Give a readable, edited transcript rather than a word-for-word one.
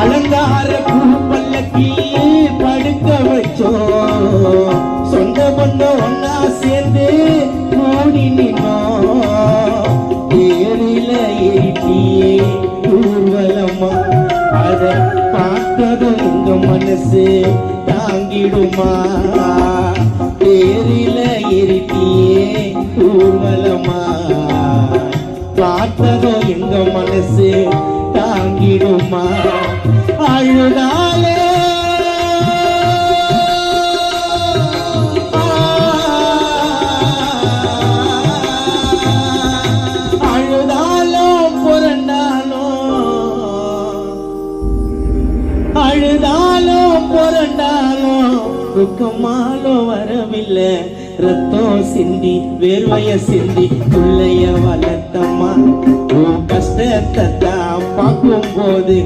அலங்கார பூ பல்லக்கிலே படுக்க வச்சோம் சொந்த பந்தம் ஒன்னா சேர்ந்து கூடி நின்னோம் தேரில ஏற்றியே ஊர்வலமா அத பார்த்ததும் உங்க மனசு தாங்கிடுமா தேரில ஏற்றியே ஊர்வலமா பார்த்ததும் எங்க மனசு தாங்கிடுமா அழுதாலே அழுதாலும் புரண்டாலும் துக்கமாலும் வரவில்லை ரத்தம் சிந்தி வேர்வைய சிந்தி பிள்ளைய வளர்த்தம்மா உன் கஷ்டத்தை தான் பார்க்கும் போது